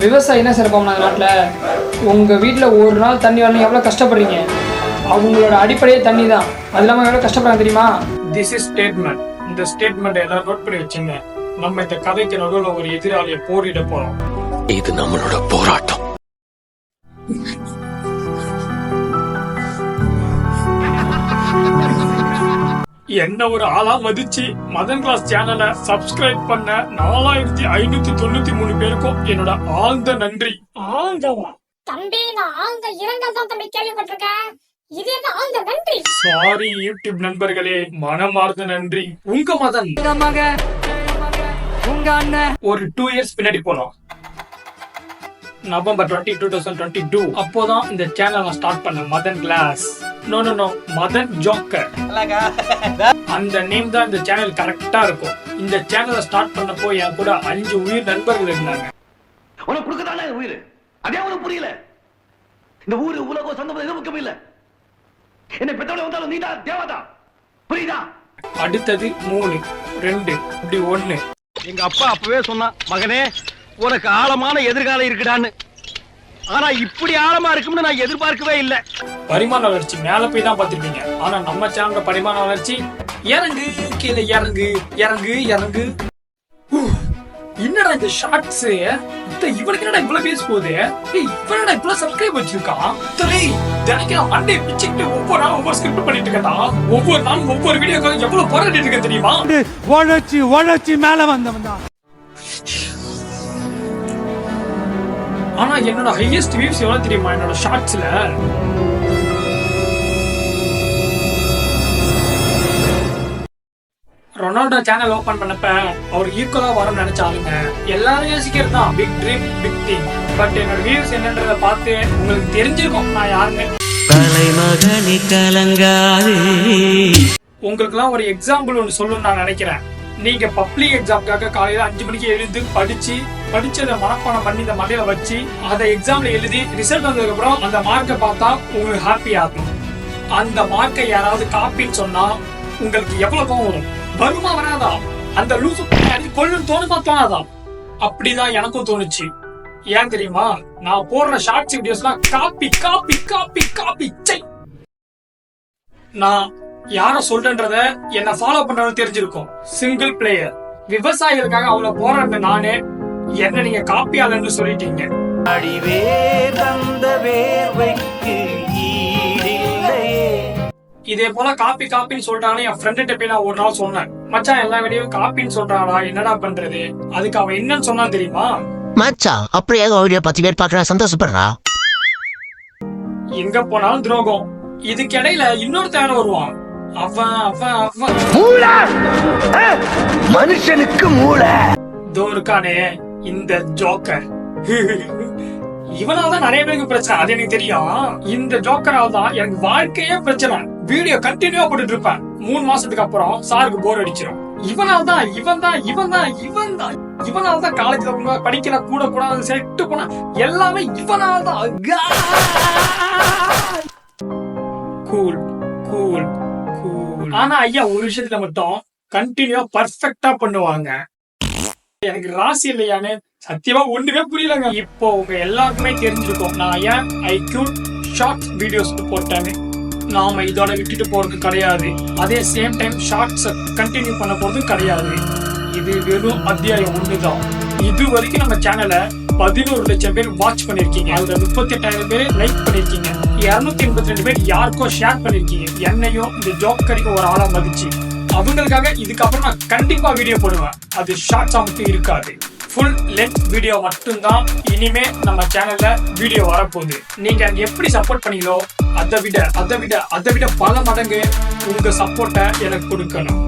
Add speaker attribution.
Speaker 1: விவசாயம் என்ன சிறப்பாக நாட்டில் உங்கள் வீட்டில் ஒரு நாள் தண்ணி வரணும் எவ்வளோ கஷ்டப்படுறீங்க. அவங்களோட அடிப்படையே தண்ணி தான். அது இல்லாமல் எவ்வளோ கஷ்டப்படுறாங்க தெரியுமா?
Speaker 2: This is statement. இந்த ஸ்டேட்மெண்ட் எல்லாரும் நோட் பண்ணி வச்சுங்க. நம்ம இந்த கதைக்கு நடுவில் ஒரு எதிராளியை போரிட போறோம்.
Speaker 3: இது நம்மளோட போராட்டம்.
Speaker 2: என்ன ஒரு ஆளா மதிச்சு மதன் கிளாஸ் சேனலை சப்ஸ்கிரைப் பண்ண 4593 பேருக்கும் என்னோட ஆழ்ந்த நன்றி.
Speaker 4: தம்பி, நான் ஆழ்ந்த இரங்கல் தான் தம்பி கேள்விப்பட்டிருக்கேன். இது என்ன ஆழ்ந்த நன்றி?
Speaker 2: சாரி யூடியூப் நண்பர்களே, மனமார்ந்த நன்றி. உங்க மதன்
Speaker 1: உங்க அண்ணன்
Speaker 2: ஒரு 2 இயர்ஸ் பின்னாடி போனோம். நவம்பர் 20, 2022 அப்போதான் இந்த சேனல் நான் ஸ்டார்ட் பண்ணேன். Madan class, no Madan joker. அந்த நேம் தான் இந்த சேனல் கரெக்டா இருக்கும். இந்த சேனலை ஸ்டார்ட் பண்ணப்போ என் கூட 5 உயிர் நண்பர்கள் இருந்தாங்க.
Speaker 5: உனக்கு கொடுக்கதானே உயிர், அதே உனக்கு புரியல. இந்த ஊரு உலகம் சொந்தம் எதுவும் முக்கியம் இல்ல. என்ன பெற்றோட வந்தாலும் நீ தான் தேவதா, புரியுதா?
Speaker 2: அடுத்தது 3, 2, இப்படி 1.
Speaker 5: எங்க அப்பா அப்பவே சொன்னா, மகனே உனக்கு ஆழமான எதிர்காலம் இருக்குடான்னு. ஆனா இப்படி ஆழமா இருக்கும்னு நான் எதிர்பார்க்கவே இல்ல.
Speaker 2: பரிமாண வளர்ச்சி மேல போய் தான் பாத்துருப்பீங்க. ஆனா நம்ம சேனல்ல பரிமாண வளர்ச்சி இறங்கு கீழே இறங்கு இறங்கு இறங்கு. என்னடா இந்த ஷார்ட்ஸ், இவனுக்கு என்னடா இவ்வளவு பேச போகுது? இவனடா இவ்வளவு சப்ஸ்கிரைப் வச்சிருக்கான். தினைக்கும் மண்டே பிச்சுக்கிட்டு ஒவ்வொரு நாளும் ஒவ்வொரு ஸ்கிரிப்ட் பண்ணிட்டு இருக்கா. ஒவ்வொரு நாளும் ஒவ்வொரு வீடியோ எவ்வளவு போராடிட்டு இருக்க தெரியுமா?
Speaker 6: உழைச்சி மேல வந்தவன் தான்.
Speaker 2: ஆனா என்னோட ஹையஸ்ட் வியூஸ் எவ்வளவு தெரியுமா? என்னோட ஷார்ட்ஸ்ல ரொனால்டோ சேனல் ஓபன் பண்ணப்ப அவர் ஈக்குவலா வரும்னு நினைச்சாலுங்க. எல்லாரும் யோசிக்கிறது தான் big dream big thing. But என்னோட வியூஸ் என்னன்றத பார்த்து உங்களுக்கு தெரிஞ்சிருக்கும் நான் யாருன்னு. உங்களுக்கு எல்லாம் ஒரு எக்ஸாம்பிள் ஒன்று சொல்லணும்னு நான் நினைக்கிறேன். நீங்க பப்ளிக் எக்ஸாம்காக காலையில 5 மணிக்கு எழுந்து படிச்சதை மனப்பாடம் பண்ணி இந்த மண்டையில வச்சு அதை எக்ஸாம்ல எழுதி ரிசல்ட் வந்ததுக்கு அப்புறம் அந்த மார்க்கை பார்த்தா உங்களுக்கு ஹாப்பி ஆகும். அந்த மார்க்கை யாராவது காப்பின்னு சொன்னா உங்களுக்கு எவ்வளவு கோவம் வரும்? வருமா வராதா? அந்த லூசு கொள்ளுன்னு தோணாதா? அப்படிதான் எனக்கும் தோணுச்சு. ஏன் தெரியுமா? நான் போடுற ஷார்ட்ஸ் வீடியோஸ்லாம் காப்பி காப்பி காப்பி காப்பி. நான் யார சொல்றேன்றத என்ன ஃபாலோ பண்றது தெரிஞ்சிருக்கும். சிங்கிள் பிளேயர் விவசாயிகளுக்காக அவ்வளவு போராடுற நானே என்ன நீங்க காப்பியாளன்னு சொல்லிட்டீங்க. இதே போல காப்பின்னு சொல்றானே என் ஃப்ரெண்ட்ட போய் நான் ஒரு நாள் சொன்னேன், மச்சான் எல்லா வீடியோவும் காப்பின்னு சொல்றானா, என்னடா பண்றது? அதுக்கு அவன் என்னன்னு சொன்னான் தெரியுமா?
Speaker 7: மச்சான் அப்படியே வீடியோ 10 பேர் பாக்குறா, சந்தோஷப்படுறா.
Speaker 2: எங்க போனாலும் துரோகம். இதுக்கு இடையில இன்னொருத்தவன் வருவான். அவன்
Speaker 5: மனுஷனுக்கு மூளை
Speaker 2: இருக்கானே இந்த ஜோக்கர். இவனால்தான் நிறைய பேருக்கு பிரச்சனை, அது எனக்கு தெரியும். இந்த ஜோக்கரால் தான் எனக்கு வாழ்க்கையே பிரச்சனை. வீடியோ கண்டினியூவா போட்டுட்டு இருப்பேன். 3 மாசத்துக்கு அப்புறம் சாருக்கு போர் அடிச்சிடும். இவனால்தான் காலேஜ்ல படிக்கல கூட செட்டு போனா எல்லாமே இவனால்தான். Cool cool cool. ஆனா ஐயா ஒரு விஷயத்துல மட்டும் கண்டினியூவா பர்ஃபெக்டா பண்ணுவாங்க. எனக்கு ராசி இல்லையானு சத்தியமா ஒண்ணுமே புரியலங்க. இப்போ உங்க எல்லாருக்குமே தெரிஞ்சிருக்கும் நான் ஏன் ஐக்யூட் ஷார்ட்ஸ் வீடியோஸ் போட்டேன்னு. நாம இதோட விட்டுட்டு போறது கிடையாது. அதே சேம் டைம் ஷார்ட்ஸ் கண்டினியூ பண்ண போறது கிடையாது. இது வெறும் அத்தியாயம் 1 தான். இது வரைக்கும் நம்ம சேனலை 11 லட்சம் பேர் வாட்ச் பண்ணிருக்கீங்க. அதுல 38,000 பேர் லைக் பண்ணிருக்கீங்க. 282 பேர் யாருக்கோ ஷேர் பண்ணிருக்கீங்க. என்னையும் இந்த ஜோக்கரிக்கும் ஒரு ஆளா மதிச்சு. அவங்களுக்காக இதுக்கப்புறம் நான் கண்டிப்பா வீடியோ போடுவேன். அது ஷார்ட்ஸா மட்டும் இருக்காது, ஃபுல் லென்த் வீடியோ மட்டும்தான் இனிமே நம்ம சேனல்ல வீடியோ வரப்போகுது. நீங்க எப்படி சப்போர்ட் பண்ணீங்களோ அதை விட பல மடங்கு உங்க சப்போர்ட்டை எனக்கு கொடுக்கணும்.